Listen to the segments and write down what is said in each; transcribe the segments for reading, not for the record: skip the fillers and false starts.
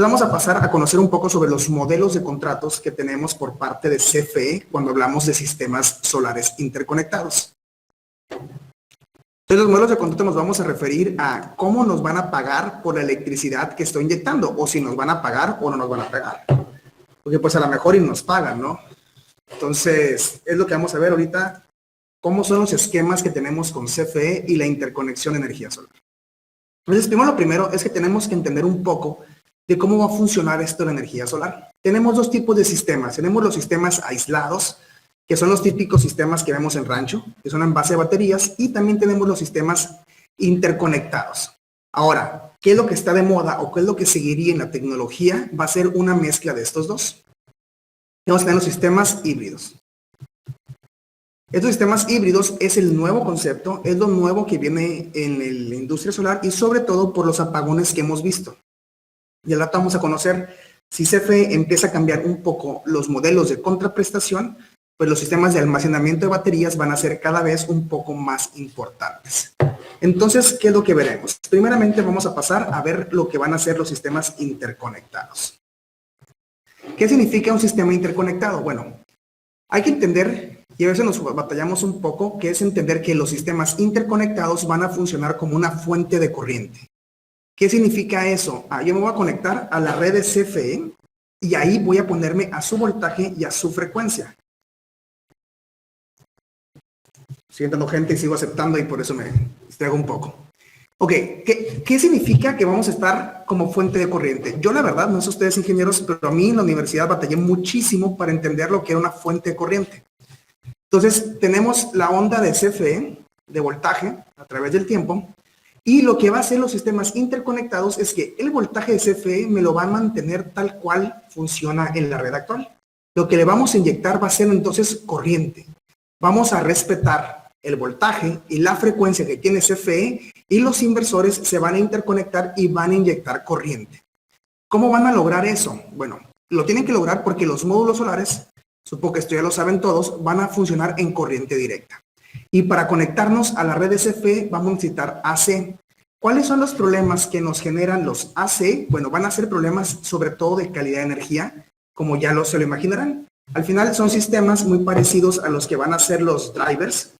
vamos a pasar a conocer un poco sobre los modelos de contratos que tenemos por parte de CFE cuando hablamos de sistemas solares interconectados. Entonces, los modelos de contrato nos vamos a referir a cómo nos van a pagar por la electricidad que estoy inyectando, o si nos van a pagar o no nos van a pagar. Porque pues a lo mejor y nos pagan, ¿no? Entonces, es lo que vamos a ver ahorita, cómo son los esquemas que tenemos con CFE y la interconexión de energía solar. Entonces, lo primero es que tenemos que entender un poco de cómo va a funcionar esto de la energía solar. Tenemos dos tipos de sistemas. Tenemos los sistemas aislados, que son los típicos sistemas que vemos en rancho, que son en base de baterías, y también tenemos los sistemas interconectados. Ahora, ¿qué es lo que está de moda o qué es lo que seguiría en la tecnología? Va a ser una mezcla de estos dos. Vamos a tener los sistemas híbridos. Estos sistemas híbridos es el nuevo concepto, es lo nuevo que viene en la industria solar y sobre todo por los apagones que hemos visto. Y al rato vamos a conocer si CFE empieza a cambiar un poco los modelos de contraprestación, pues los sistemas de almacenamiento de baterías van a ser cada vez un poco más importantes. Entonces, ¿qué es lo que veremos? Primeramente vamos a pasar a ver lo que van a ser los sistemas interconectados. ¿Qué significa un sistema interconectado? Bueno, hay que entender, y a veces nos batallamos un poco, que es entender que los sistemas interconectados van a funcionar como una fuente de corriente. ¿Qué significa eso? Yo me voy a conectar a la red de CFE y ahí voy a ponerme a su voltaje y a su frecuencia. Estoy entrando gente y sigo aceptando y por eso me distraigo un poco. Ok, ¿qué significa que vamos a estar como fuente de corriente? Yo la verdad, no sé ustedes ingenieros, pero a mí en la universidad batallé muchísimo para entender lo que era una fuente de corriente. Entonces, tenemos la onda de CFE, de voltaje, a través del tiempo, y lo que va a hacer los sistemas interconectados es que el voltaje de CFE me lo va a mantener tal cual funciona en la red actual. Lo que le vamos a inyectar va a ser entonces corriente. Vamos a respetar el voltaje y la frecuencia que tiene CFE y los inversores se van a interconectar y van a inyectar corriente. ¿Cómo van a lograr eso? Bueno, lo tienen que lograr porque los módulos solares, supongo que esto ya lo saben todos, van a funcionar en corriente directa. Y para conectarnos a la red de CFE vamos a necesitar AC. ¿Cuáles son los problemas que nos generan los AC? Bueno, van a ser problemas sobre todo de calidad de energía, como ya se lo imaginarán. Al final son sistemas muy parecidos a los que van a ser los drivers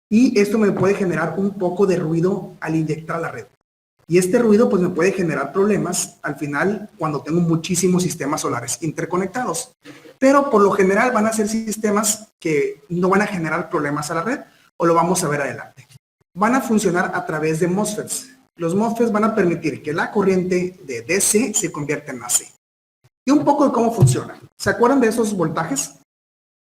y esto me puede generar un poco de ruido al inyectar a la red. Y este ruido pues me puede generar problemas al final cuando tengo muchísimos sistemas solares interconectados. Pero por lo general van a ser sistemas que no van a generar problemas a la red o lo vamos a ver adelante. Van a funcionar a través de MOSFETs. Los MOSFETs van a permitir que la corriente de DC se convierta en AC. Y un poco de cómo funciona. ¿Se acuerdan de esos voltajes?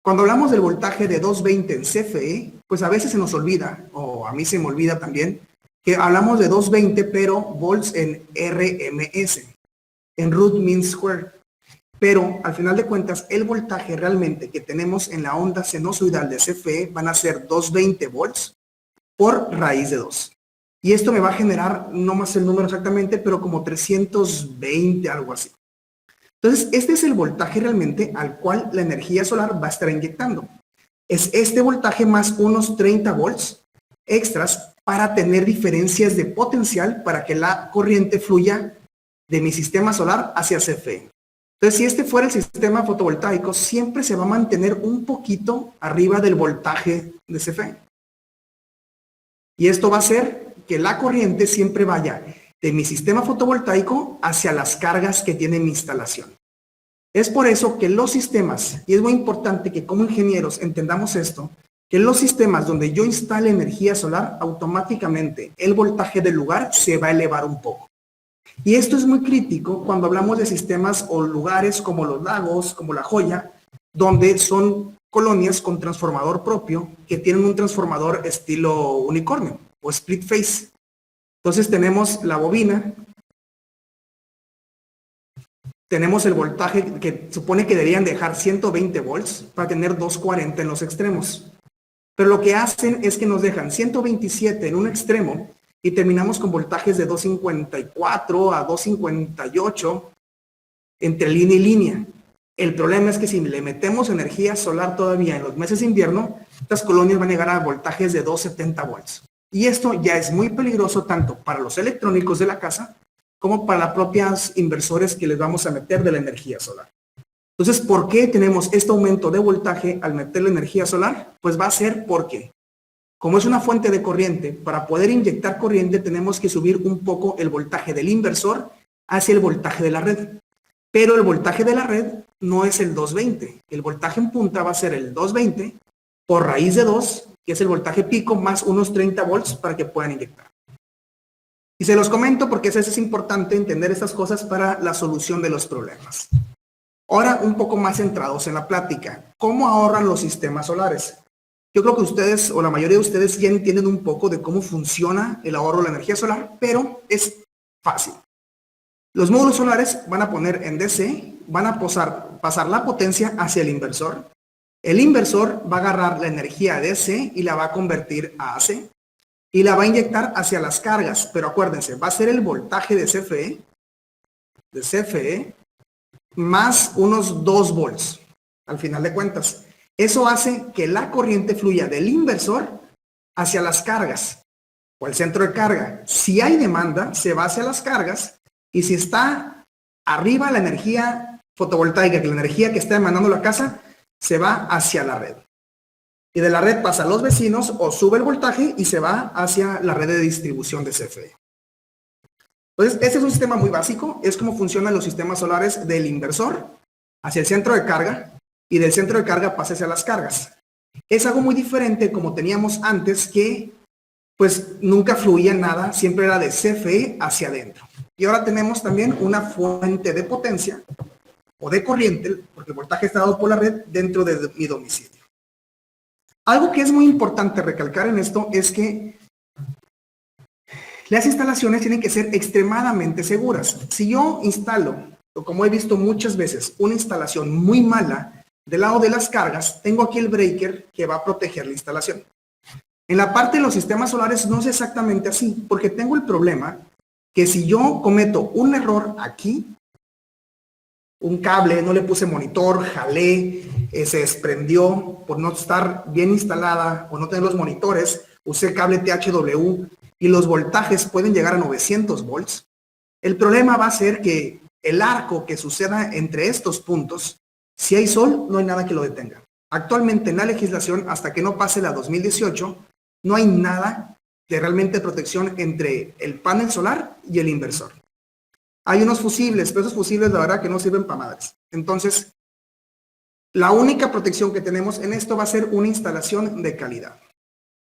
Cuando hablamos del voltaje de 220 en CFE, pues a veces se nos olvida, o a mí se me olvida también, que hablamos de 220 pero volts en RMS, en root mean square. Pero al final de cuentas, el voltaje realmente que tenemos en la onda sinusoidal de CFE van a ser 220 volts por raíz de 2. Y esto me va a generar, no más el número exactamente, pero como 320, algo así. Entonces, este es el voltaje realmente al cual la energía solar va a estar inyectando. Es este voltaje más unos 30 volts extras para tener diferencias de potencial para que la corriente fluya de mi sistema solar hacia CFE. Entonces, si este fuera el sistema fotovoltaico, siempre se va a mantener un poquito arriba del voltaje de CFE. Y esto va a hacer que la corriente siempre vaya de mi sistema fotovoltaico hacia las cargas que tiene mi instalación. Es por eso que los sistemas, y es muy importante que como ingenieros entendamos esto, que los sistemas donde yo instale energía solar, automáticamente el voltaje del lugar se va a elevar un poco. Y esto es muy crítico cuando hablamos de sistemas o lugares como los lagos, como La Joya, donde son colonias con transformador propio que tienen un transformador estilo unicornio o split phase. Entonces tenemos la bobina, tenemos el voltaje que supone que deberían dejar 120 volts para tener 240 en los extremos. Pero lo que hacen es que nos dejan 127 en un extremo y terminamos con voltajes de 254 a 258 entre línea y línea. El problema es que si le metemos energía solar todavía en los meses de invierno, estas colonias van a llegar a voltajes de 270 volts. Y esto ya es muy peligroso tanto para los electrónicos de la casa como para los propios inversores que les vamos a meter de la energía solar. Entonces, ¿por qué tenemos este aumento de voltaje al meter la energía solar? Pues va a ser porque, como es una fuente de corriente, para poder inyectar corriente tenemos que subir un poco el voltaje del inversor hacia el voltaje de la red. Pero el voltaje de la red no es el 220. El voltaje en punta va a ser el 220 por raíz de 2, que es el voltaje pico, más unos 30 volts para que puedan inyectar. Y se los comento porque es importante entender estas cosas para la solución de los problemas. Ahora, un poco más centrados en la plática. ¿Cómo ahorran los sistemas solares? Yo creo que ustedes, o la mayoría de ustedes, ya entienden un poco de cómo funciona el ahorro de la energía solar, pero es fácil. Los módulos solares van a poner en DC, van a pasar la potencia hacia el inversor. El inversor va a agarrar la energía DC y la va a convertir a AC y la va a inyectar hacia las cargas. Pero acuérdense, va a ser el voltaje de CFE, más unos 2 volts, al final de cuentas. Eso hace que la corriente fluya del inversor hacia las cargas o al centro de carga. Si hay demanda, se va hacia las cargas, y si está arriba la energía fotovoltaica, que la energía que está emanando la casa, se va hacia la red. Y de la red pasa a los vecinos o sube el voltaje y se va hacia la red de distribución de CFE. Entonces, este es un sistema muy básico, es como funcionan los sistemas solares del inversor hacia el centro de carga y del centro de carga pasa hacia las cargas. Es algo muy diferente como teníamos antes que pues nunca fluía nada, siempre era de CFE hacia adentro. Y ahora tenemos también una fuente de potencia o de corriente, porque el voltaje está dado por la red dentro de mi domicilio. Algo que es muy importante recalcar en esto es que las instalaciones tienen que ser extremadamente seguras. Si yo instalo, o como he visto muchas veces, una instalación muy mala del lado de las cargas, tengo aquí el breaker que va a proteger la instalación. En la parte de los sistemas solares no es exactamente así, porque tengo el problema que si yo cometo un error aquí, un cable, no le puse monitor, jalé, se desprendió por no estar bien instalada o no tener los monitores, usé cable THW y los voltajes pueden llegar a 900 volts. El problema va a ser que el arco que suceda entre estos puntos, si hay sol, no hay nada que lo detenga. Actualmente en la legislación, hasta que no pase la 2018, no hay nada de realmente protección entre el panel solar y el inversor. Hay unos fusibles, pero esos fusibles la verdad que no sirven para madres. Entonces, la única protección que tenemos en esto va a ser una instalación de calidad.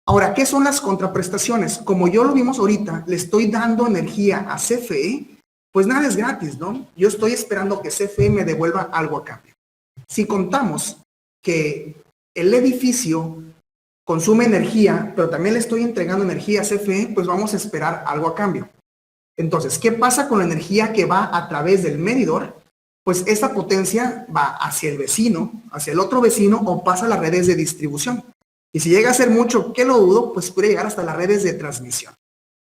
Ahora, ¿qué son las contraprestaciones? Como yo lo vimos ahorita, le estoy dando energía a CFE, pues nada es gratis, ¿no? Yo estoy esperando que CFE me devuelva algo a cambio. Si contamos que el edificio consume energía, pero también le estoy entregando energía a CFE, pues vamos a esperar algo a cambio. Entonces, ¿qué pasa con la energía que va a través del medidor? Pues esta potencia va hacia el vecino, hacia el otro vecino o pasa a las redes de distribución. Y si llega a ser mucho, que lo dudo, pues puede llegar hasta las redes de transmisión.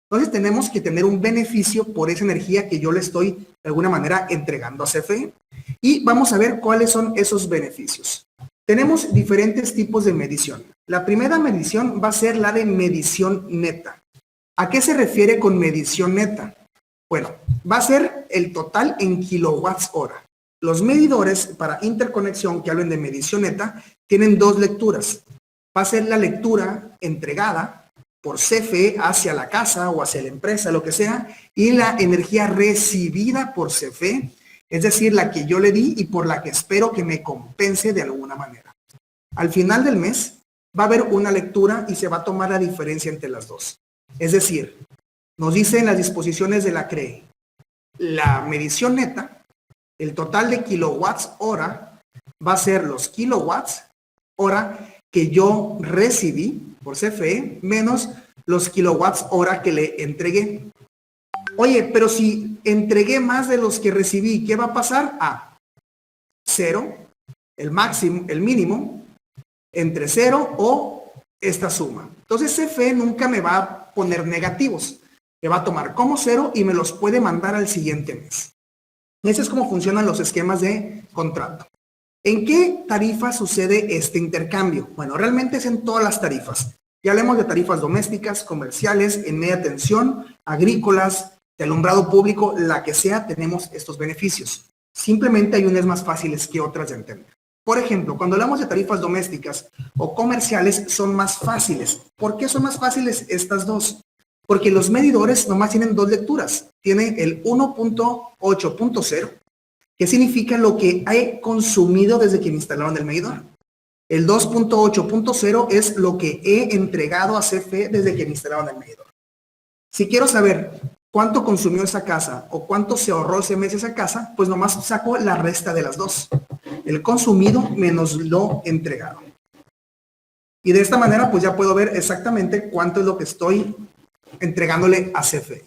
Entonces tenemos que tener un beneficio por esa energía que yo le estoy de alguna manera entregando a CFE. Y vamos a ver cuáles son esos beneficios. Tenemos diferentes tipos de medición. La primera medición va a ser la de medición neta. ¿A qué se refiere con medición neta? Bueno, va a ser el total en kilowatts hora. Los medidores para interconexión que hablen de medición neta tienen dos lecturas. Va a ser la lectura entregada por CFE hacia la casa o hacia la empresa, lo que sea, y la energía recibida por CFE, es decir, la que yo le di y por la que espero que me compense de alguna manera. Al final del mes va a haber una lectura y se va a tomar la diferencia entre las dos. Es decir, nos dice en las disposiciones de la CRE, la medición neta, el total de kilowatts hora va a ser los kilowatts hora que yo recibí por CFE menos los kilowatts hora que le entregué. Oye, pero si entregué más de los que recibí, ¿qué va a pasar? Cero, el máximo, el mínimo, entre cero o esta suma. Entonces CFE nunca me va a poner negativos. Me va a tomar como cero y me los puede mandar al siguiente mes. Ese es cómo funcionan los esquemas de contrato. ¿En qué tarifa sucede este intercambio? Bueno, realmente es en todas las tarifas. Ya hablemos de tarifas domésticas, comerciales, en media tensión, agrícolas, de alumbrado público, la que sea, tenemos estos beneficios. Simplemente hay unas más fáciles que otras de entender. Por ejemplo, cuando hablamos de tarifas domésticas o comerciales, son más fáciles. ¿Por qué son más fáciles estas dos? Porque los medidores nomás tienen dos lecturas. Tiene el 1.8.0, que significa lo que he consumido desde que me instalaron el medidor. El 2.8.0 es lo que he entregado a CFE desde que me instalaron el medidor. Si quiero saber cuánto consumió esa casa o cuánto se ahorró ese mes esa casa, pues nomás saco la resta de las dos. El consumido menos lo entregado. Y de esta manera, pues ya puedo ver exactamente cuánto es lo que estoy entregándole a CFE.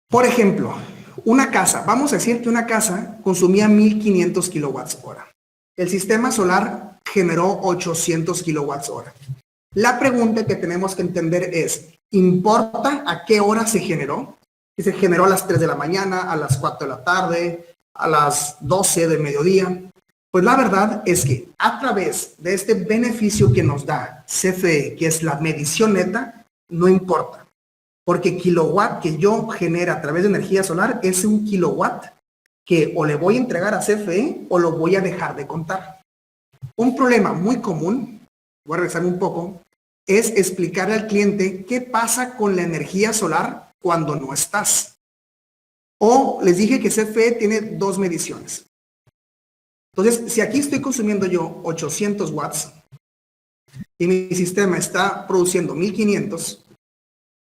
Por ejemplo, una casa, vamos a decir que una casa consumía 1500 kilowatts hora. El sistema solar generó 800 kilowatts hora. La pregunta que tenemos que entender es, ¿importa a qué hora se generó? Si se generó a las 3 de la mañana, a las 4 de la tarde, a las 12 del mediodía. Pues la verdad es que a través de este beneficio que nos da CFE, que es la medición neta, no importa. Porque kilowatt que yo genere a través de energía solar es un kilowatt que o le voy a entregar a CFE o lo voy a dejar de contar. Un problema muy común, voy a regresarme un poco, es explicarle al cliente qué pasa con la energía solar cuando no estás. O les dije que CFE tiene dos mediciones. Entonces, si aquí estoy consumiendo yo 800 watts y mi sistema está produciendo 1500,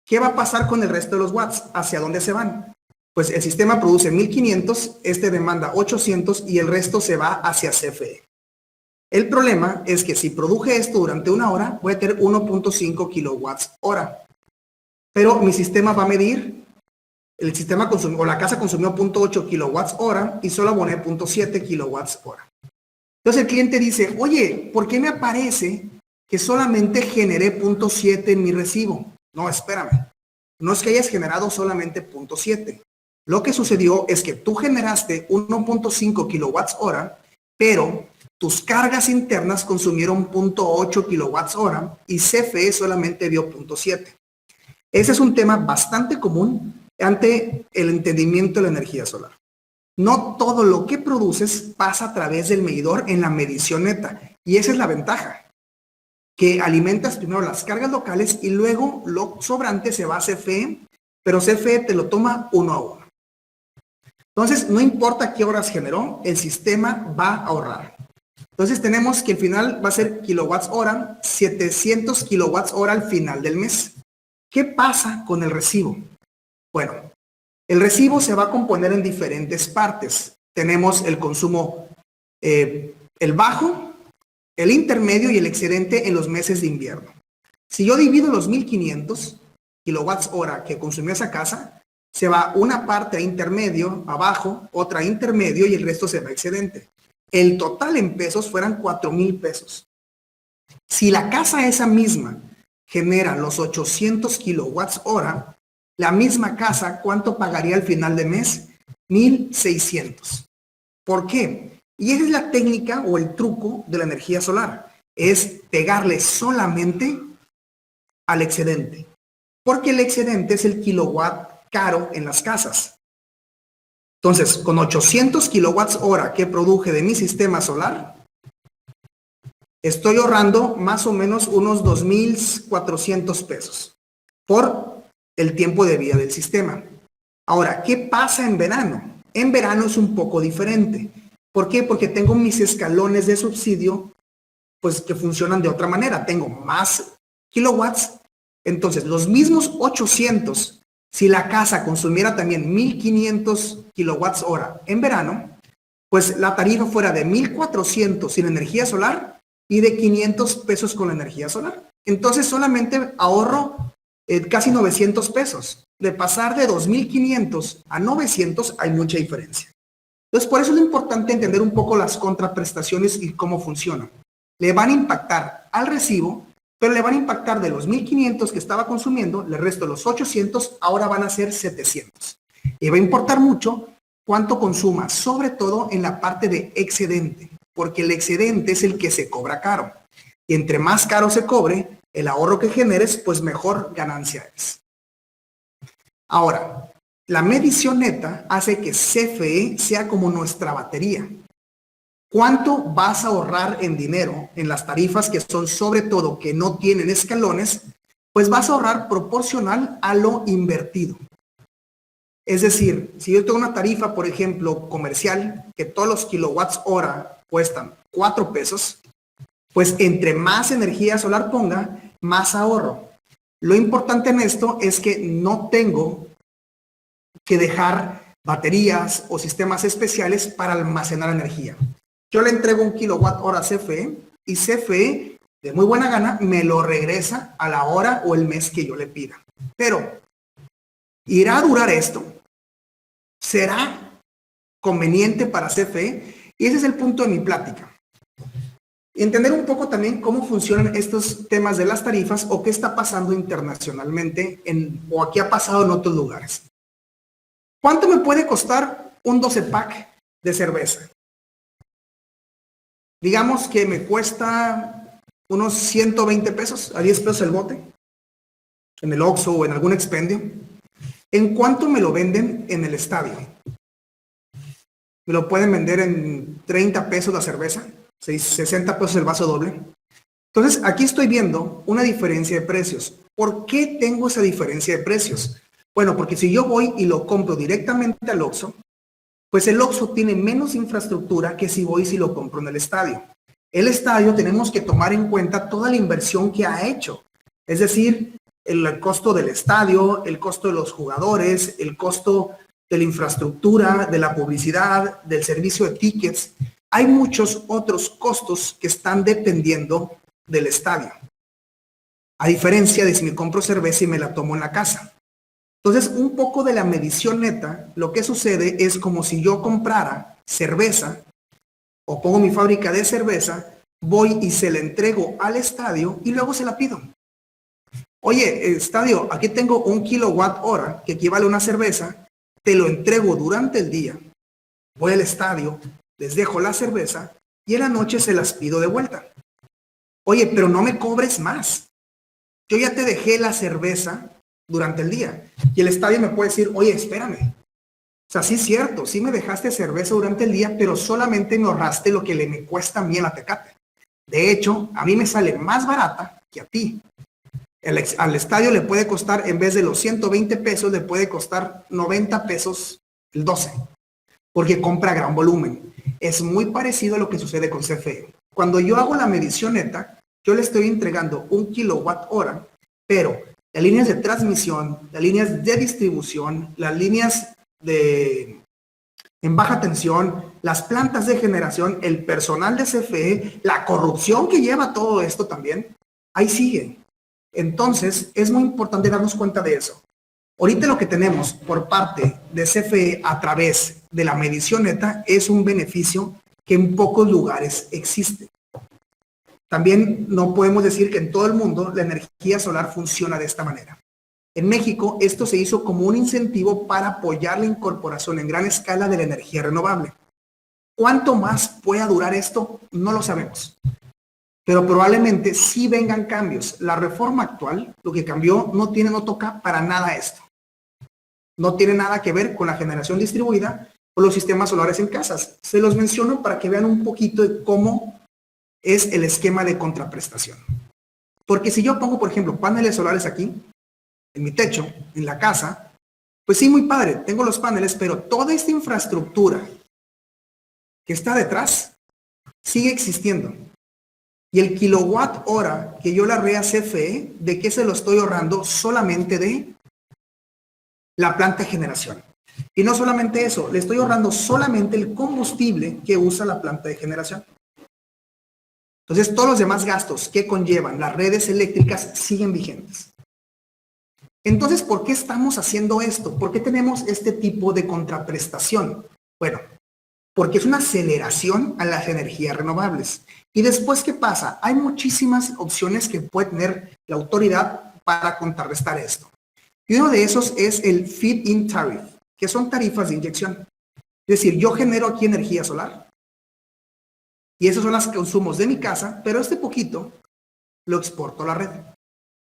¿qué va a pasar con el resto de los watts? ¿Hacia dónde se van? Pues el sistema produce 1500, este demanda 800 y el resto se va hacia CFE. El problema es que si produje esto durante una hora, voy a tener 1.5 kilowatts hora. Pero mi sistema va a medir, el sistema consumió, o la casa consumió 0.8 kilowatts hora y solo aboné 0.7 kilowatts hora. Entonces el cliente dice, oye, ¿por qué me aparece que solamente generé 0.7 en mi recibo? No, espérame. No es que hayas generado solamente 0.7. Lo que sucedió es que tú generaste 1.5 kilowatts hora, pero tus cargas internas consumieron 0.8 kilowatts hora y CFE solamente dio 0.7. Ese es un tema bastante común ante el entendimiento de la energía solar. No todo lo que produces pasa a través del medidor en la medición neta. Y esa es la ventaja. Que alimentas primero las cargas locales y luego lo sobrante se va a CFE, pero CFE te lo toma uno a uno. Entonces, no importa qué horas generó, el sistema va a ahorrar. Entonces, tenemos que el final va a ser kilowatts hora, 700 kilowatts hora al final del mes. ¿Qué pasa con el recibo? Bueno, el recibo se va a componer en diferentes partes. Tenemos el consumo, el bajo, el intermedio y el excedente en los meses de invierno. Si yo divido los 1500 kilowatts hora que consumió esa casa, se va una parte a intermedio, abajo, otra a intermedio y el resto se va a excedente. El total en pesos fueran 4,000 pesos. Si la casa esa misma genera los 800 kilowatts hora, la misma casa, ¿cuánto pagaría al final de mes? 1,600. ¿Por qué? Y esa es la técnica o el truco de la energía solar. Es pegarle solamente al excedente. Porque el excedente es el kilowatt caro en las casas. Entonces, con 800 kilowatts hora que produje de mi sistema solar, estoy ahorrando más o menos unos 2,400 pesos por el tiempo de vida del sistema. Ahora, ¿qué pasa en verano? En verano es un poco diferente. ¿Por qué? Porque tengo mis escalones de subsidio, pues que funcionan de otra manera. Tengo más kilowatts. Entonces, los mismos 800, si la casa consumiera también 1,500 kilowatts hora en verano, pues la tarifa fuera de 1,400 sin energía solar y de 500 pesos con la energía solar. Entonces, solamente ahorro casi 900 pesos. De pasar de 2,500 a 900 hay mucha diferencia. Entonces, por eso es importante entender un poco las contraprestaciones y cómo funcionan. Le van a impactar al recibo, pero le van a impactar de los 1,500 que estaba consumiendo, le resto los 800, ahora van a ser 700. Y va a importar mucho cuánto consuma, sobre todo en la parte de excedente, porque el excedente es el que se cobra caro. Y entre más caro se cobre, el ahorro que generes, pues mejor ganancia es. Ahora, la medición neta hace que CFE sea como nuestra batería. ¿Cuánto vas a ahorrar en dinero en las tarifas que son sobre todo que no tienen escalones? Pues vas a ahorrar proporcional a lo invertido. Es decir, si yo tengo una tarifa, por ejemplo, comercial, que todos los kilowatts hora cuestan 4 pesos, pues entre más energía solar ponga, más ahorro. Lo importante en esto es que no tengo que dejar baterías o sistemas especiales para almacenar energía. Yo le entrego 1 kilowatt hora a CFE y CFE, de muy buena gana, me lo regresa a la hora o el mes que yo le pida. Pero, ¿irá a durar esto? ¿Será conveniente para CFE? Y ese es el punto de mi plática. Entender un poco también cómo funcionan estos temas de las tarifas o qué está pasando internacionalmente o aquí ha pasado en otros lugares. ¿Cuánto me puede costar un 12 pack de cerveza? Digamos que me cuesta unos 120 pesos, a 10 pesos el bote, en el Oxxo o en algún expendio. ¿En cuánto me lo venden en el estadio? Me lo pueden vender en 30 pesos la cerveza, 60 pesos el vaso doble. Entonces, aquí estoy viendo una diferencia de precios. ¿Por qué tengo esa diferencia de precios? Bueno, porque si yo voy y lo compro directamente al Oxxo, pues el Oxxo tiene menos infraestructura que si voy y si lo compro en el estadio. El estadio tenemos que tomar en cuenta toda la inversión que ha hecho. Es decir, el costo del estadio, el costo de los jugadores, el costo de la infraestructura, de la publicidad, del servicio de tickets. Hay muchos otros costos que están dependiendo del estadio. A diferencia de si me compro cerveza y me la tomo en la casa. Entonces, un poco de la medición neta, lo que sucede es como si yo comprara cerveza o pongo mi fábrica de cerveza, voy y se la entrego al estadio y luego se la pido. Oye, estadio, aquí tengo 1 kilowatt hora que equivale a una cerveza, te lo entrego durante el día, voy al estadio, les dejo la cerveza y en la noche se las pido de vuelta. Oye, pero no me cobres más. Yo ya te dejé la cerveza durante el día. Y el estadio me puede decir, oye, espérame. O sea, sí es cierto, sí me dejaste cerveza durante el día, pero solamente me ahorraste lo que me cuesta a mí en la Tecate. De hecho, a mí me sale más barata que a ti. Al estadio le puede costar, en vez de los 120 pesos, le puede costar 90 pesos el 12, porque compra gran volumen. Es muy parecido a lo que sucede con CFE. Cuando yo hago la medición neta, yo le estoy entregando 1 kilowatt hora, pero las líneas de transmisión, las líneas de distribución, las líneas en baja tensión, las plantas de generación, el personal de CFE, la corrupción que lleva todo esto también, ahí sigue. Entonces, es muy importante darnos cuenta de eso. Ahorita lo que tenemos por parte de CFE a través de la medición neta es un beneficio que en pocos lugares existe. También no podemos decir que en todo el mundo la energía solar funciona de esta manera. En México, esto se hizo como un incentivo para apoyar la incorporación en gran escala de la energía renovable. ¿Cuánto más pueda durar esto? No lo sabemos. Pero probablemente sí vengan cambios. La reforma actual, lo que cambió, no toca para nada esto. No tiene nada que ver con la generación distribuida o los sistemas solares en casas. Se los menciono para que vean un poquito de cómo es el esquema de contraprestación. Porque si yo pongo, por ejemplo, paneles solares aquí, en mi techo, en la casa, pues sí, muy padre, tengo los paneles, pero toda esta infraestructura que está detrás sigue existiendo. Y el kilowatt hora que yo le ahorré a CFE, ¿de qué se lo estoy ahorrando? Solamente de la planta de generación. Y no solamente eso, le estoy ahorrando solamente el combustible que usa la planta de generación. Entonces, todos los demás gastos que conllevan las redes eléctricas siguen vigentes. Entonces, ¿por qué estamos haciendo esto? ¿Por qué tenemos este tipo de contraprestación? Bueno, porque es una aceleración a las energías renovables. Y después, ¿qué pasa? Hay muchísimas opciones que puede tener la autoridad para contrarrestar esto. Y uno de esos es el feed-in tariff, que son tarifas de inyección. Es decir, yo genero aquí energía solar y esos son los consumos de mi casa, pero este poquito lo exporto a la red.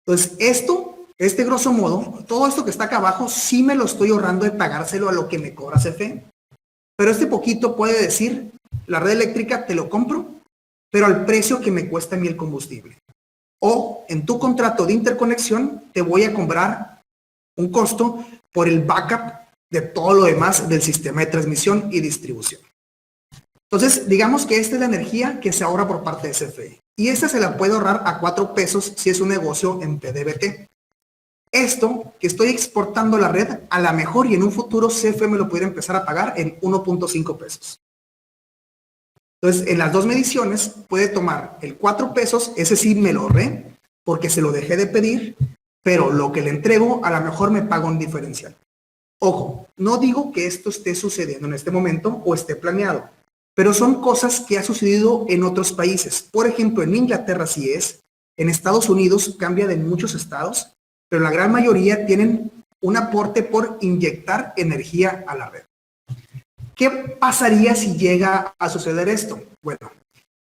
Entonces, esto Este grosso modo, todo esto que está acá abajo, sí me lo estoy ahorrando de pagárselo a lo que me cobra CFE. Pero este poquito puede decir, la red eléctrica te lo compro, pero al precio que me cuesta a mí el combustible. O en tu contrato de interconexión te voy a cobrar un costo por el backup de todo lo demás del sistema de transmisión y distribución. Entonces, digamos que esta es la energía que se ahorra por parte de CFE. Y esta se la puede ahorrar a 4 pesos si es un negocio en PDVT. Esto que estoy exportando a la red, a lo mejor y en un futuro CFE me lo pudiera empezar a pagar en 1.5 pesos. Entonces, en las dos mediciones puede tomar el 4 pesos, ese sí me lo ahorré, porque se lo dejé de pedir, pero lo que le entrego a lo mejor me paga un diferencial. Ojo, no digo que esto esté sucediendo en este momento o esté planeado, pero son cosas que ha sucedido en otros países. Por ejemplo, en Inglaterra sí es, en Estados Unidos cambia de muchos estados, pero la gran mayoría tienen un aporte por inyectar energía a la red. ¿Qué pasaría si llega a suceder esto? Bueno,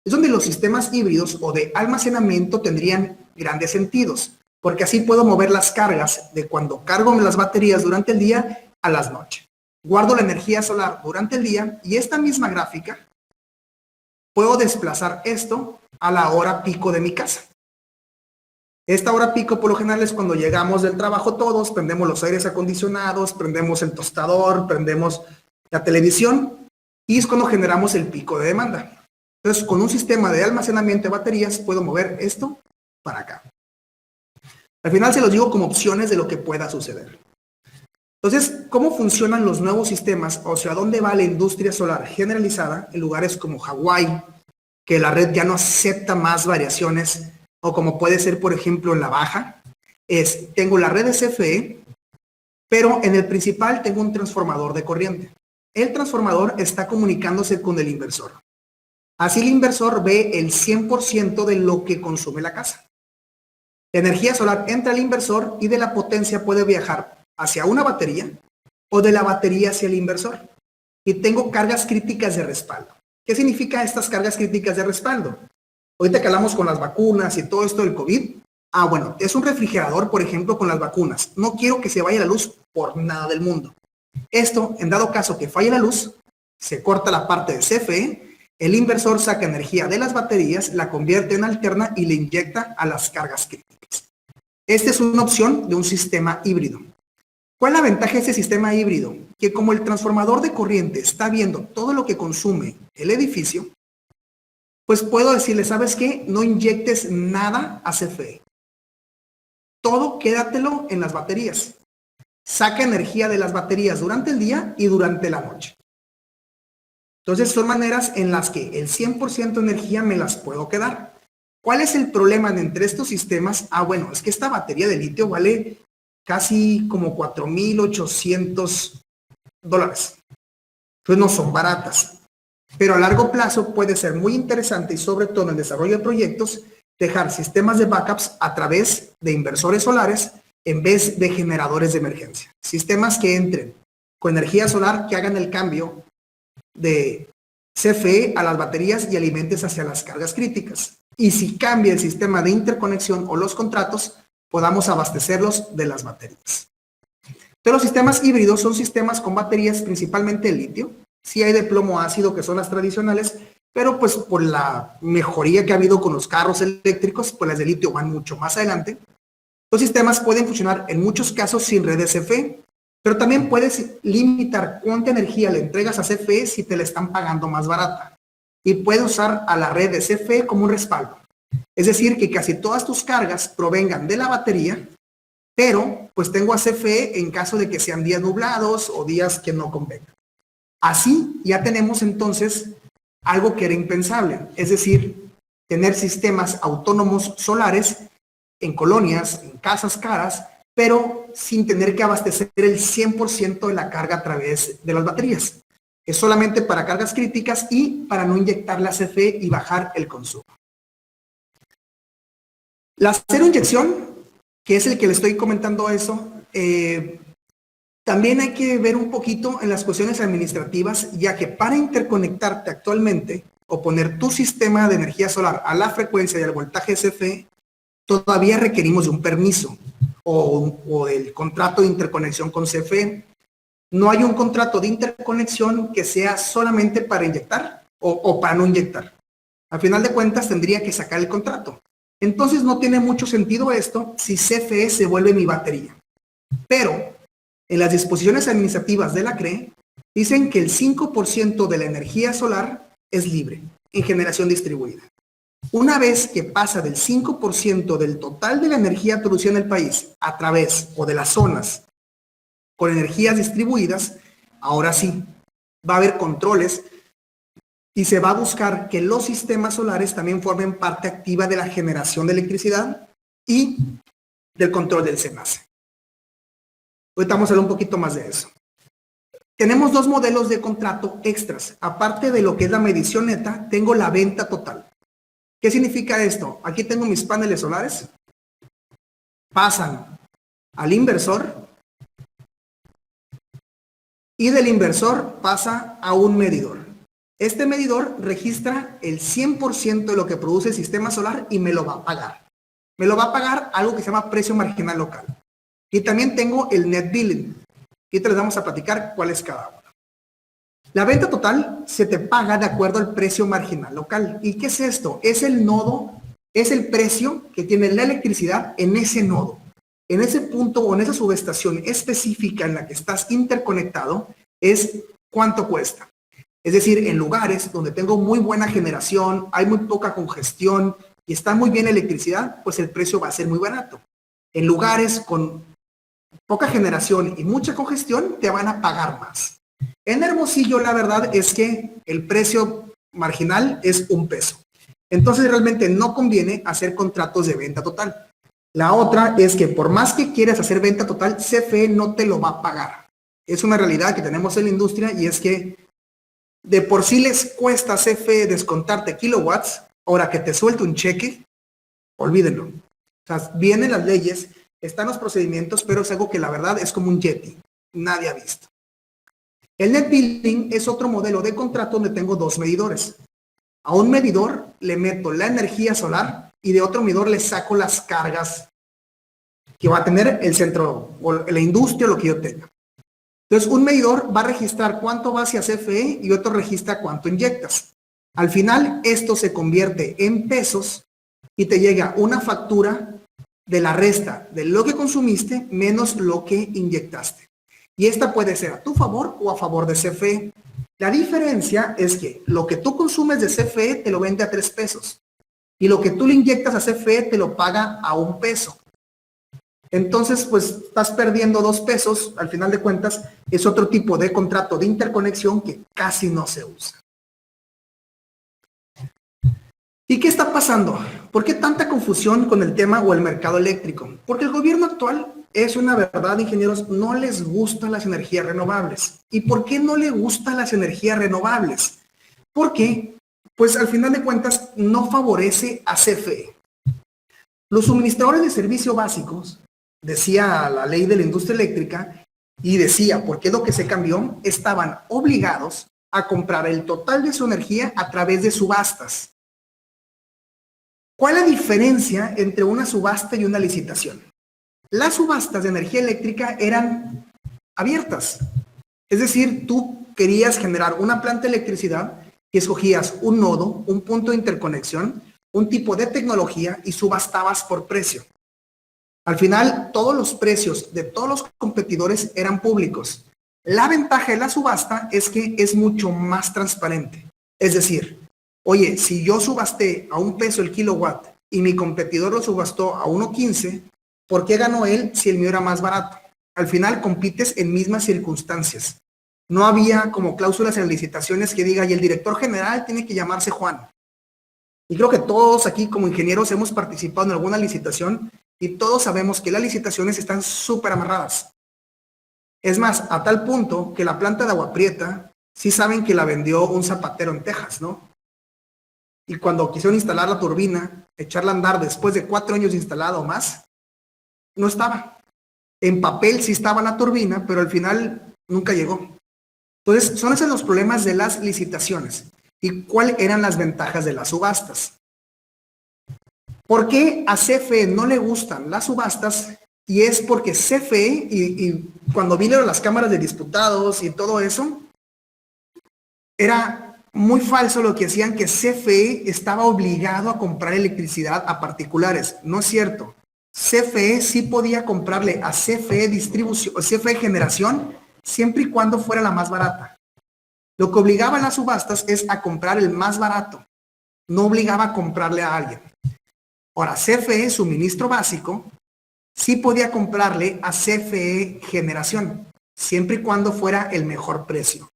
es donde los sistemas híbridos o de almacenamiento tendrían grandes sentidos, porque así puedo mover las cargas de cuando cargo las baterías durante el día a las noches. Guardo la energía solar durante el día y esta misma gráfica puedo desplazar esto a la hora pico de mi casa. Esta hora pico por lo general es cuando llegamos del trabajo todos, prendemos los aires acondicionados, prendemos el tostador, prendemos la televisión y es cuando generamos el pico de demanda. Entonces, con un sistema de almacenamiento de baterías puedo mover esto para acá. Al final se los digo como opciones de lo que pueda suceder. Entonces, ¿cómo funcionan los nuevos sistemas? O sea, ¿a dónde va la industria solar generalizada en lugares como Hawái, que la red ya no acepta más variaciones, o como puede ser, por ejemplo, en la Baja? Tengo la red de CFE, pero en el principal tengo un transformador de corriente. El transformador está comunicándose con el inversor. Así el inversor ve el 100% de lo que consume la casa. La energía solar entra al inversor y de la potencia puede viajar hacia una batería o de la batería hacia el inversor. Y tengo cargas críticas de respaldo. ¿Qué significa estas cargas críticas de respaldo? Ahorita que hablamos con las vacunas y todo esto del COVID, bueno, es un refrigerador, por ejemplo, con las vacunas. No quiero que se vaya la luz por nada del mundo. Esto, en dado caso que falle la luz, se corta la parte de CFE, el inversor saca energía de las baterías, la convierte en alterna y le inyecta a las cargas críticas. Esta es una opción de un sistema híbrido. ¿Cuál es la ventaja de este sistema híbrido? Que como el transformador de corriente está viendo todo lo que consume el edificio, pues puedo decirle, ¿sabes qué? No inyectes nada a CFE. Todo quédatelo en las baterías. Saca energía de las baterías durante el día y durante la noche. Entonces son maneras en las que el 100% de energía me las puedo quedar. ¿Cuál es el problema entre estos sistemas? Bueno, es que esta batería de litio vale casi como $4,800. Entonces no son baratas. Pero a largo plazo puede ser muy interesante y sobre todo en el desarrollo de proyectos, dejar sistemas de backups a través de inversores solares en vez de generadores de emergencia. Sistemas que entren con energía solar, que hagan el cambio de CFE a las baterías y alimentes hacia las cargas críticas. Y si cambia el sistema de interconexión o los contratos, podamos abastecerlos de las baterías. Pero los sistemas híbridos son sistemas con baterías principalmente de litio. Sí hay de plomo ácido, que son las tradicionales, pero pues por la mejoría que ha habido con los carros eléctricos, pues las de litio van mucho más adelante. Los sistemas pueden funcionar en muchos casos sin red de CFE, pero también puedes limitar cuánta energía le entregas a CFE si te la están pagando más barata. Y puedes usar a la red de CFE como un respaldo. Es decir, que casi todas tus cargas provengan de la batería, pero pues tengo a CFE en caso de que sean días nublados o días que no convengan. Así ya tenemos entonces algo que era impensable, es decir, tener sistemas autónomos solares en colonias, en casas caras, pero sin tener que abastecer el 100% de la carga a través de las baterías. Es solamente para cargas críticas y para no inyectar la CFE y bajar el consumo. La cero inyección, que es el que le estoy comentando eso, también hay que ver un poquito en las cuestiones administrativas, ya que para interconectarte actualmente o poner tu sistema de energía solar a la frecuencia y al voltaje CFE, todavía requerimos de un permiso. o del contrato de interconexión con CFE. No hay un contrato de interconexión que sea solamente para inyectar o para no inyectar. Al final de cuentas tendría que sacar el contrato. Entonces no tiene mucho sentido esto si CFE se vuelve mi batería. Pero en las disposiciones administrativas de la CRE dicen que el 5% de la energía solar es libre en generación distribuida. Una vez que pasa del 5% del total de la energía producida en el país a través o de las zonas con energías distribuidas, ahora sí, va a haber controles y se va a buscar que los sistemas solares también formen parte activa de la generación de electricidad y del control del SENACE. Ahorita vamos a hablar un poquito más de eso. Tenemos dos modelos de contrato extras. Aparte de lo que es la medición neta, tengo la venta total. ¿Qué significa esto? Aquí tengo mis paneles solares, pasan al inversor y del inversor pasa a un medidor. Este medidor registra el 100% de lo que produce el sistema solar y me lo va a pagar. Me lo va a pagar algo que se llama precio marginal local. Y también tengo el net billing. Y te les vamos a platicar cuál es cada uno. La venta total se te paga de acuerdo al precio marginal local. ¿Y qué es esto? Es el nodo, es el precio que tiene la electricidad en ese nodo. En ese punto o en esa subestación específica en la que estás interconectado, es cuánto cuesta. Es decir, en lugares donde tengo muy buena generación, hay muy poca congestión y está muy bien la electricidad, pues el precio va a ser muy barato. En lugares con poca generación y mucha congestión, te van a pagar más. En Hermosillo, la verdad es que el precio marginal es $1. Entonces, realmente no conviene hacer contratos de venta total. La otra es que por más que quieras hacer venta total, CFE no te lo va a pagar. Es una realidad que tenemos en la industria y es que de por sí les cuesta a CFE descontarte kilowatts, ahora que te suelte un cheque, olvídenlo. O sea, vienen las leyes, están los procedimientos, pero es algo que la verdad es como un yeti. Nadie ha visto. El net billing es otro modelo de contrato donde tengo dos medidores. A un medidor le meto la energía solar y de otro medidor le saco las cargas que va a tener el centro o la industria o lo que yo tenga. Entonces, un medidor va a registrar cuánto va hacia CFE y otro registra cuánto inyectas. Al final, esto se convierte en pesos y te llega una factura de la resta de lo que consumiste menos lo que inyectaste. Y esta puede ser a tu favor o a favor de CFE. La diferencia es que lo que tú consumes de CFE te lo vende a $3 y lo que tú le inyectas a CFE te lo paga a $1. Entonces, pues estás perdiendo $2. Al final de cuentas, es otro tipo de contrato de interconexión que casi no se usa. ¿Y qué está pasando? ¿Por qué tanta confusión con el tema o el mercado eléctrico? Porque el gobierno actual, es una verdad, ingenieros, no les gustan las energías renovables. ¿Y por qué no le gustan las energías renovables? Porque, pues al final de cuentas, no favorece a CFE. Los suministradores de servicios básicos, decía la ley de la industria eléctrica, y decía, ¿por qué es lo que se cambió? Estaban obligados a comprar el total de su energía a través de subastas. ¿Cuál es la diferencia entre una subasta y una licitación? Las subastas de energía eléctrica eran abiertas. Es decir, tú querías generar una planta de electricidad y escogías un nodo, un punto de interconexión, un tipo de tecnología y subastabas por precio. Al final, todos los precios de todos los competidores eran públicos. La ventaja de la subasta es que es mucho más transparente. Es decir, oye, si yo subasté a $1 el kilowatt y mi competidor lo subastó a 1.15, ¿por qué ganó él si el mío era más barato? Al final compites en mismas circunstancias. No había como cláusulas en licitaciones que diga, y el director general tiene que llamarse Juan. Y creo que todos aquí como ingenieros hemos participado en alguna licitación y todos sabemos que las licitaciones están súper amarradas. Es más, a tal punto que la planta de Agua Prieta, sí saben que la vendió un zapatero en Texas, ¿no? Y cuando quisieron instalar la turbina, echarla a andar después de 4 años instalada o más, no estaba. En papel sí estaba la turbina, pero al final nunca llegó. Entonces, son esos los problemas de las licitaciones. ¿Y cuáles eran las ventajas de las subastas? ¿Por qué a CFE no le gustan las subastas Y es porque CFE, y cuando vinieron las cámaras de diputados y todo eso, era muy falso lo que decían que CFE estaba obligado a comprar electricidad a particulares. No es cierto. CFE sí podía comprarle a CFE Distribución, CFE Generación, siempre y cuando fuera la más barata. Lo que obligaba a las subastas es a comprar el más barato. No obligaba a comprarle a alguien. Ahora, CFE, suministro básico, sí podía comprarle a CFE Generación, siempre y cuando fuera el mejor precio.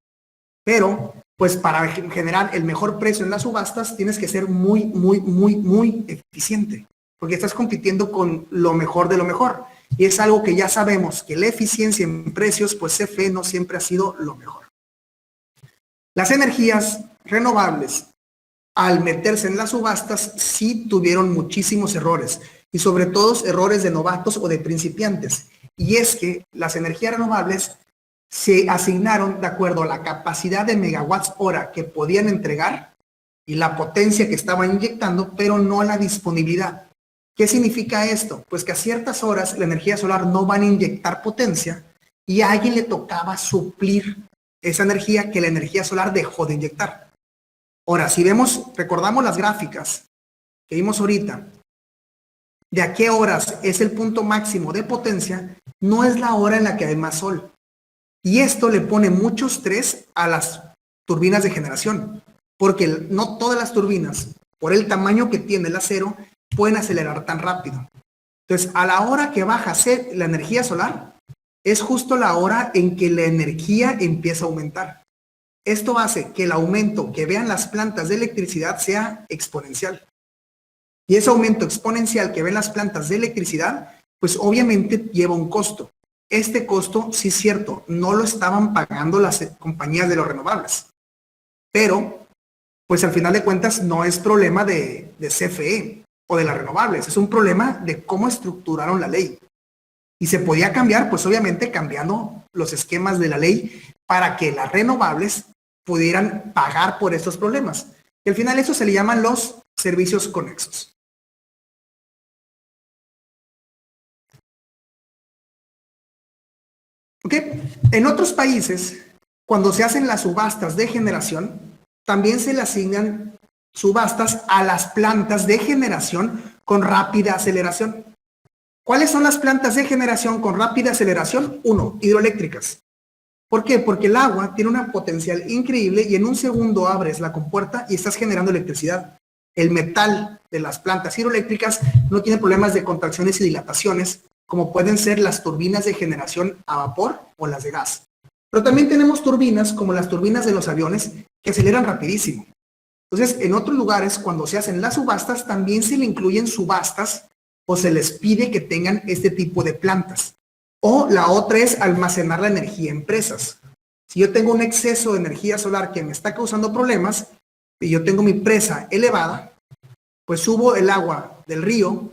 Pero, pues para generar el mejor precio en las subastas, tienes que ser muy, muy, muy, muy eficiente, porque estás compitiendo con lo mejor de lo mejor. Y es algo que ya sabemos, que la eficiencia en precios, pues CFE no siempre ha sido lo mejor. Las energías renovables, al meterse en las subastas, sí tuvieron muchísimos errores, y sobre todo errores de novatos o de principiantes. Y es que las energías renovables se asignaron de acuerdo a la capacidad de megawatts hora que podían entregar y la potencia que estaban inyectando, pero no a la disponibilidad. ¿Qué significa esto? Pues que a ciertas horas la energía solar no van a inyectar potencia y a alguien le tocaba suplir esa energía que la energía solar dejó de inyectar. Ahora, si recordamos las gráficas que vimos ahorita, de a qué horas es el punto máximo de potencia, no es la hora en la que hay más sol. Y esto le pone mucho estrés a las turbinas de generación, porque no todas las turbinas, por el tamaño que tiene el acero, pueden acelerar tan rápido. Entonces, a la hora que baja la energía solar, es justo la hora en que la energía empieza a aumentar. Esto hace que el aumento que vean las plantas de electricidad sea exponencial. Y ese aumento exponencial que ven las plantas de electricidad, pues obviamente lleva un costo. Este costo, sí es cierto, no lo estaban pagando las compañías de los renovables. Pero, pues al final de cuentas, no es problema de CFE o de las renovables, es un problema de cómo estructuraron la ley. Y se podía cambiar, pues obviamente cambiando los esquemas de la ley para que las renovables pudieran pagar por estos problemas. Y al final eso se le llaman los servicios conexos. ¿Ok? En otros países, cuando se hacen las subastas de generación, también se le asignan subastas a las plantas de generación con rápida aceleración. ¿Cuáles son las plantas de generación con rápida aceleración? 1, hidroeléctricas. ¿Por qué? Porque el agua tiene una potencial increíble y en un segundo abres la compuerta y estás generando electricidad. El metal de las plantas hidroeléctricas no tiene problemas de contracciones y dilataciones, como pueden ser las turbinas de generación a vapor o las de gas. Pero también tenemos turbinas, como las turbinas de los aviones, que aceleran rapidísimo. Entonces, en otros lugares, cuando se hacen las subastas, también se le incluyen subastas o se les pide que tengan este tipo de plantas. O la otra es almacenar la energía en presas. Si yo tengo un exceso de energía solar que me está causando problemas y yo tengo mi presa elevada, pues subo el agua del río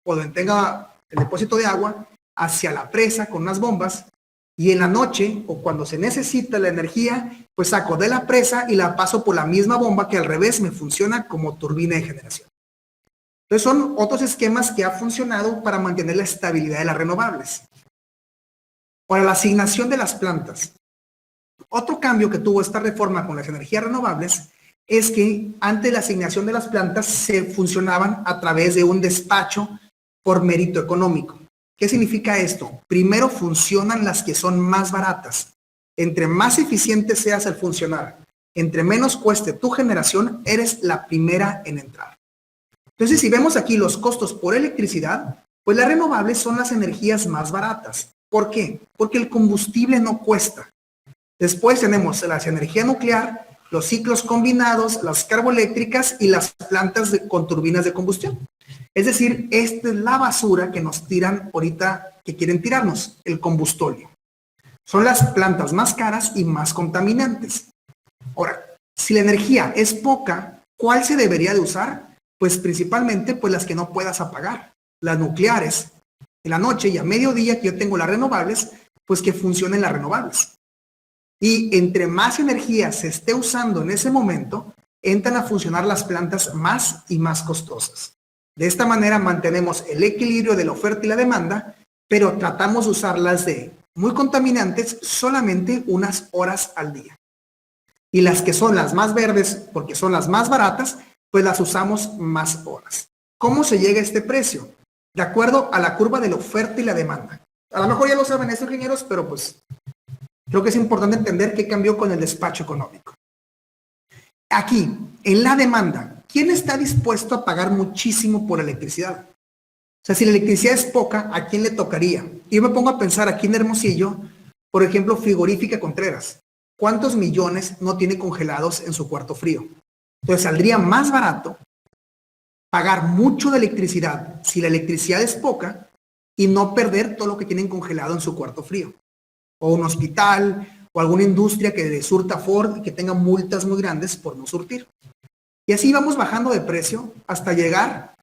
o donde tenga el depósito de agua hacia la presa con unas bombas y en la noche o cuando se necesita la energía, pues saco de la presa y la paso por la misma bomba que al revés me funciona como turbina de generación. Entonces son otros esquemas que han funcionado para mantener la estabilidad de las renovables. Para la asignación de las plantas. Otro cambio que tuvo esta reforma con las energías renovables es que antes de la asignación de las plantas se funcionaban a través de un despacho por mérito económico. ¿Qué significa esto? Primero funcionan las que son más baratas. Entre más eficiente seas al funcionar, entre menos cueste tu generación, eres la primera en entrar. Entonces, si vemos aquí los costos por electricidad, pues las renovables son las energías más baratas. ¿Por qué? Porque el combustible no cuesta. Después tenemos la energía nuclear, los ciclos combinados, las carboeléctricas y las plantas con turbinas de combustión. Es decir, esta es la basura que nos tiran ahorita, que quieren tirarnos, el combustóleo. Son las plantas más caras y más contaminantes. Ahora, si la energía es poca, ¿cuál se debería de usar? Pues principalmente pues las que no puedas apagar, las nucleares. En la noche y a mediodía que yo tengo las renovables, pues que funcionen las renovables. Y entre más energía se esté usando en ese momento, entran a funcionar las plantas más y más costosas. De esta manera mantenemos el equilibrio de la oferta y la demanda pero tratamos de usarlas de muy contaminantes solamente unas horas al día. Y las que son las más verdes, porque son las más baratas, pues las usamos más horas. ¿Cómo se llega a este precio? De acuerdo a la curva de la oferta y la demanda. A lo mejor ya lo saben estos ingenieros, pero pues creo que es importante entender qué cambió con el despacho económico. Aquí, en la demanda, ¿quién está dispuesto a pagar muchísimo por electricidad? O sea, si la electricidad es poca, ¿a quién le tocaría? Y yo me pongo a pensar aquí en Hermosillo, por ejemplo, Frigorífica Contreras. ¿Cuántos millones no tiene congelados en su cuarto frío? Entonces saldría más barato pagar mucho de electricidad si la electricidad es poca y no perder todo lo que tienen congelado en su cuarto frío. O un hospital o alguna industria que surta Ford y que tenga multas muy grandes por no surtir. Y así vamos bajando de precio hasta llegar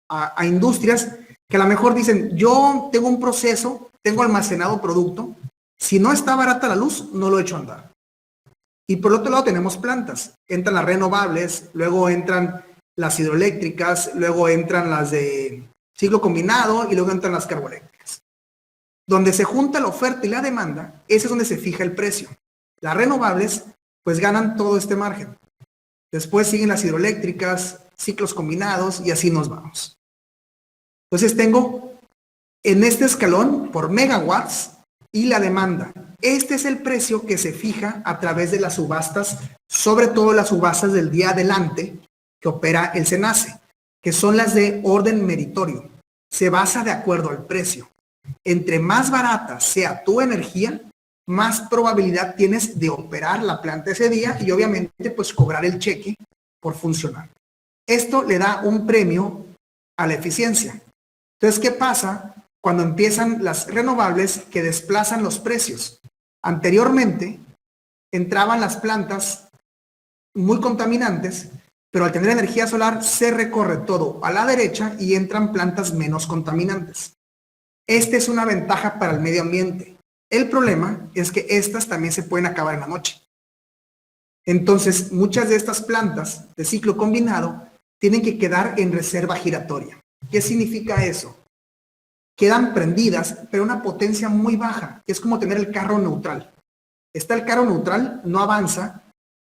a industrias que a lo mejor dicen, yo tengo un proceso, tengo almacenado producto, si no está barata la luz, no lo echo a andar. Y por otro lado tenemos plantas, entran las renovables, luego entran las hidroeléctricas, luego entran las de ciclo combinado y luego entran las carboeléctricas. Donde se junta la oferta y la demanda, ese es donde se fija el precio. Las renovables pues ganan todo este margen. Después siguen las hidroeléctricas, ciclos combinados y así nos vamos. Entonces tengo en este escalón por megawatts y la demanda. Este es el precio que se fija a través de las subastas, sobre todo las subastas del día adelante que opera el SENACE, que son las de orden meritorio. Se basa de acuerdo al precio. Entre más barata sea tu energía, más probabilidad tienes de operar la planta ese día y obviamente pues cobrar el cheque por funcionar. Esto le da un premio a la eficiencia. Entonces, ¿qué pasa cuando empiezan las renovables que desplazan los precios? Anteriormente entraban las plantas muy contaminantes, pero al tener energía solar se recorre todo a la derecha y entran plantas menos contaminantes. Esta es una ventaja para el medio ambiente. El problema es que estas también se pueden acabar en la noche. Entonces, muchas de estas plantas de ciclo combinado tienen que quedar en reserva giratoria. ¿Qué significa eso? Quedan prendidas, pero a una potencia muy baja. Es como tener el carro neutral. Está el carro neutral, no avanza,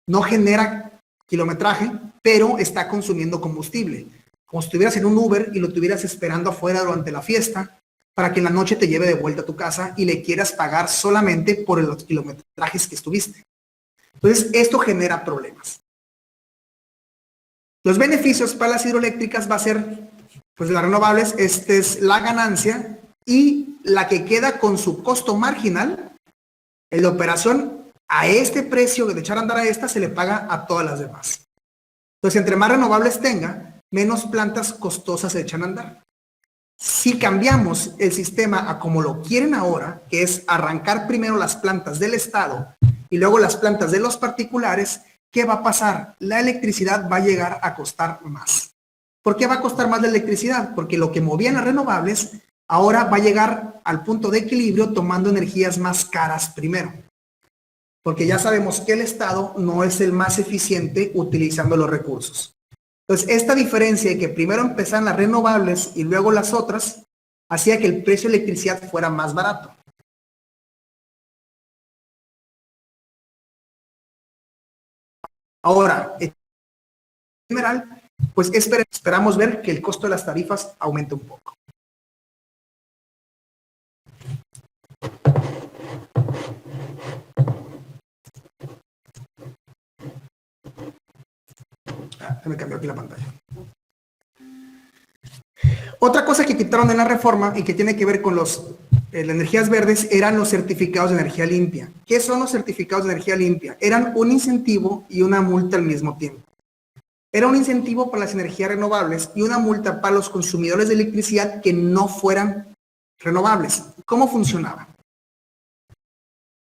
no genera kilometraje, pero está consumiendo combustible. Como si estuvieras en un Uber y lo estuvieras esperando afuera durante la fiesta para que en la noche te lleve de vuelta a tu casa y le quieras pagar solamente por los kilometrajes que estuviste. Entonces, esto genera problemas. Los beneficios para las hidroeléctricas va a ser, pues las renovables, esta es la ganancia y la que queda con su costo marginal, en la operación, a este precio de echar a andar a esta se le paga a todas las demás. Entonces, entre más renovables tenga, menos plantas costosas se echan a andar. Si cambiamos el sistema a como lo quieren ahora, que es arrancar primero las plantas del Estado y luego las plantas de los particulares, ¿qué va a pasar? La electricidad va a llegar a costar más. ¿Por qué va a costar más la electricidad? Porque lo que movían las renovables ahora va a llegar al punto de equilibrio tomando energías más caras primero. Porque ya sabemos que el Estado no es el más eficiente utilizando los recursos. Entonces, esta diferencia de que primero empezaran las renovables y luego las otras, hacía que el precio de electricidad fuera más barato. Ahora, en general, pues esperamos ver que el costo de las tarifas aumente un poco. Se me cambió aquí la pantalla. Otra cosa que quitaron en la reforma y que tiene que ver con las energías verdes eran los certificados de energía limpia. ¿Qué son los certificados de energía limpia? Eran un incentivo y una multa al mismo tiempo. Era un incentivo para las energías renovables y una multa para los consumidores de electricidad que no fueran renovables. ¿Cómo funcionaba?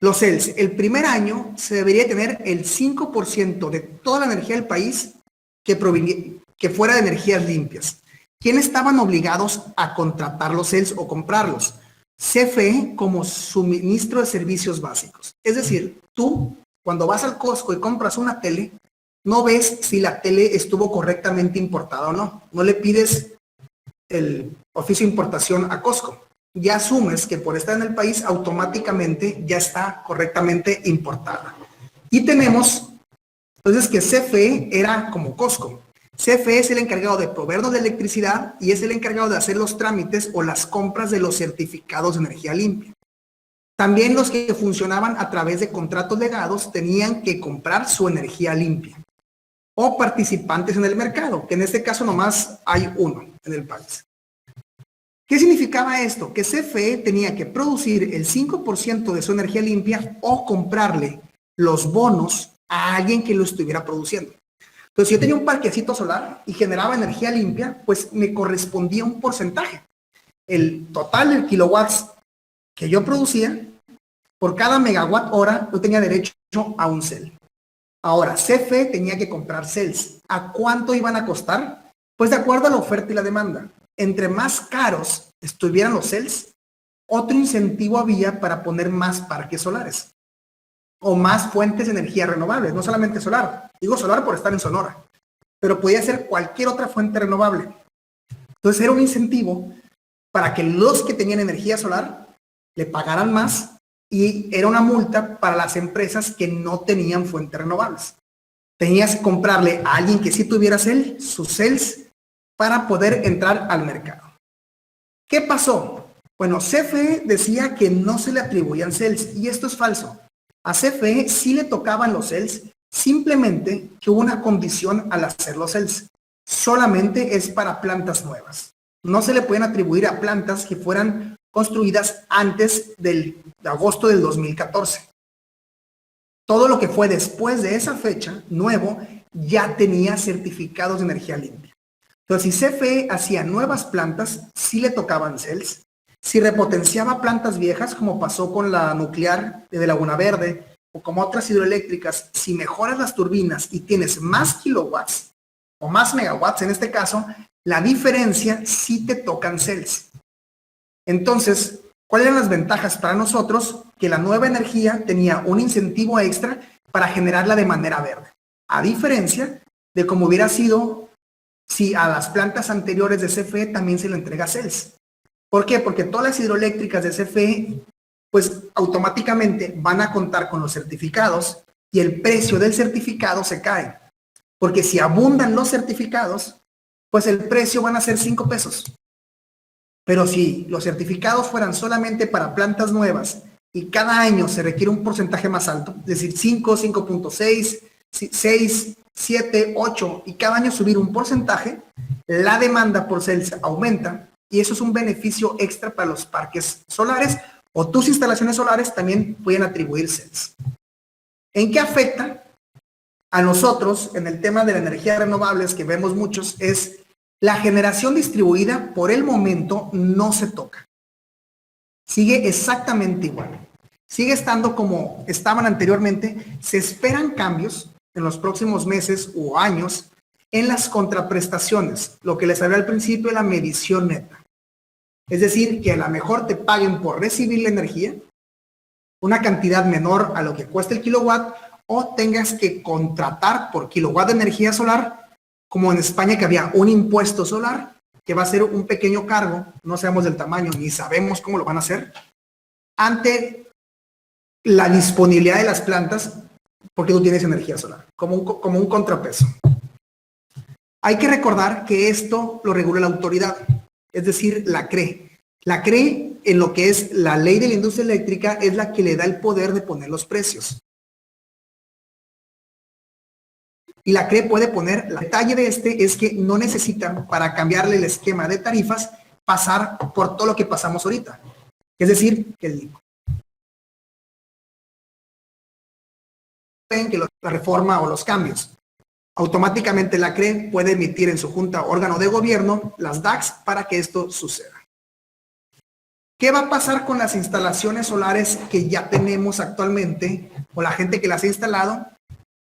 Los CELS, el primer año se debería tener el 5% de toda la energía del país que fuera de energías limpias. ¿Quiénes estaban obligados a contratar los CELS o comprarlos? CFE como suministro de servicios básicos. Es decir, tú cuando vas al Costco y compras una tele, no ves si la tele estuvo correctamente importada o no. No le pides el oficio de importación a Costco. ya asumes que por estar en el país automáticamente ya está correctamente importada. Y tenemos entonces que CFE era como Costco. CFE es el encargado de proveernos de electricidad y es el encargado de hacer los trámites o las compras de los certificados de energía limpia. También los que funcionaban a través de contratos legados tenían que comprar su energía limpia. O participantes en el mercado, que en este caso nomás hay uno en el país. ¿Qué significaba esto? Que CFE tenía que producir el 5% de su energía limpia o comprarle los bonos a alguien que lo estuviera produciendo. Entonces, si yo tenía un parquecito solar y generaba energía limpia, pues me correspondía un porcentaje. El total de kilowatts que yo producía, por cada megawatt hora, yo tenía derecho a un cel. Ahora, CFE tenía que comprar cells. ¿A cuánto iban a costar? Pues de acuerdo a la oferta y la demanda. Entre más caros estuvieran los cells, otro incentivo había para poner más parques solares o más fuentes de energía renovables, no solamente solar. Digo solar por estar en Sonora, pero podía ser cualquier otra fuente renovable. Entonces era un incentivo para que los que tenían energía solar le pagaran más y era una multa para las empresas que no tenían fuentes renovables. Tenías que comprarle a alguien que sí tuviera sus cells para poder entrar al mercado. ¿Qué pasó? Bueno, CFE decía que no se le atribuían cells y esto es falso. A CFE sí le tocaban los cells, simplemente que hubo una condición al hacer los cells. Solamente es para plantas nuevas. No se le pueden atribuir a plantas que fueran construidas antes de agosto del 2014. Todo lo que fue después de esa fecha, nuevo, ya tenía certificados de energía limpia. Entonces, si CFE hacía nuevas plantas, sí le tocaban cells. Si repotenciaba plantas viejas, como pasó con la nuclear de Laguna Verde, o como otras hidroeléctricas, si mejoras las turbinas y tienes más kilowatts, o más megawatts en este caso, la diferencia sí te tocan cells. Entonces, ¿cuáles eran las ventajas para nosotros? Que la nueva energía tenía un incentivo extra para generarla de manera verde. A diferencia de como hubiera sido si a las plantas anteriores de CFE también se le entrega cells. ¿Por qué? Porque todas las hidroeléctricas de CFE, pues automáticamente van a contar con los certificados y el precio del certificado se cae. Porque si abundan los certificados, pues el precio van a ser 5 pesos. Pero si los certificados fueran solamente para plantas nuevas y cada año se requiere un porcentaje más alto, es decir, 5, 5.6, 6, 7, 8 y cada año subir un porcentaje, la demanda por cells aumenta y eso es un beneficio extra para los parques solares o tus instalaciones solares también pueden atribuir cells. ¿En qué afecta a nosotros en el tema de la energía renovables que vemos muchos? Es la generación distribuida por el momento no se toca. Sigue exactamente igual. Sigue estando como estaban anteriormente. Se esperan cambios en los próximos meses o años en las contraprestaciones, lo que les hablé al principio de la medición neta. Es decir, que a lo mejor te paguen por recibir la energía, una cantidad menor a lo que cuesta el kilowatt, o tengas que contratar por kilowatt de energía solar, como en España que había un impuesto solar, que va a ser un pequeño cargo, no sabemos del tamaño, ni sabemos cómo lo van a hacer, ante la disponibilidad de las plantas, porque tú tienes energía solar, como un contrapeso. Hay que recordar que esto lo regula la autoridad, es decir, la CRE. La CRE, en lo que es la ley de la industria eléctrica, es la que le da el poder de poner los precios. Y la CRE puede poner, el detalle de este es que no necesitan, para cambiarle el esquema de tarifas, pasar por todo lo que pasamos ahorita. Es decir, que la reforma o los cambios. Automáticamente la CRE puede emitir en su junta o órgano de gobierno las DACs para que esto suceda. ¿Qué va a pasar con las instalaciones solares que ya tenemos actualmente o la gente que las ha instalado?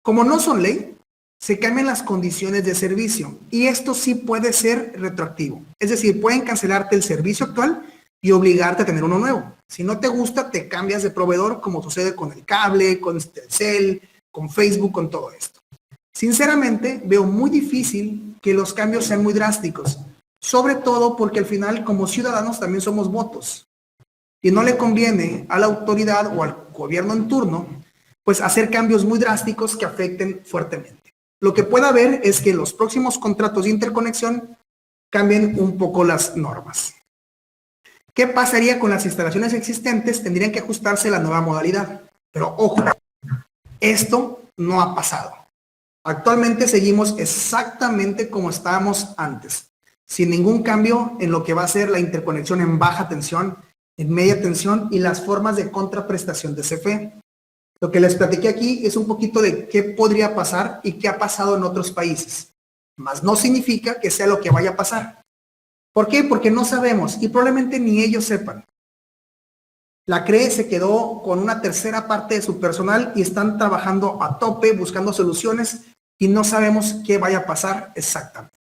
Como no son ley, se cambian las condiciones de servicio y esto sí puede ser retroactivo. Es decir, pueden cancelarte el servicio actual y obligarte a tener uno nuevo. Si no te gusta, te cambias de proveedor, como sucede con el cable, con Telcel, con Facebook, con todo esto. Sinceramente, veo muy difícil que los cambios sean muy drásticos, sobre todo porque al final, como ciudadanos, también somos votos. y no le conviene a la autoridad o al gobierno en turno, pues hacer cambios muy drásticos que afecten fuertemente. Lo que puede haber es que los próximos contratos de interconexión cambien un poco las normas. ¿Qué pasaría con las instalaciones existentes? Tendrían que ajustarse a la nueva modalidad. Pero ojo, esto no ha pasado. Actualmente seguimos exactamente como estábamos antes, sin ningún cambio en lo que va a ser la interconexión en baja tensión, en media tensión y las formas de contraprestación de CFE. Lo que les platiqué aquí es un poquito de qué podría pasar y qué ha pasado en otros países, mas no significa que sea lo que vaya a pasar. ¿Por qué? Porque no sabemos y probablemente ni ellos sepan. La CRE se quedó con una tercera parte de su personal y están trabajando a tope, buscando soluciones y no sabemos qué vaya a pasar exactamente.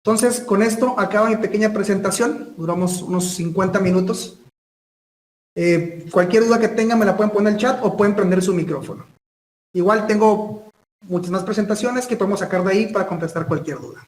Entonces, con esto acaba mi pequeña presentación. Duramos unos 50 minutos. Cualquier duda que tengan me la pueden poner en el chat o pueden prender su micrófono. Igual tengo muchas más presentaciones que podemos sacar de ahí para contestar cualquier duda.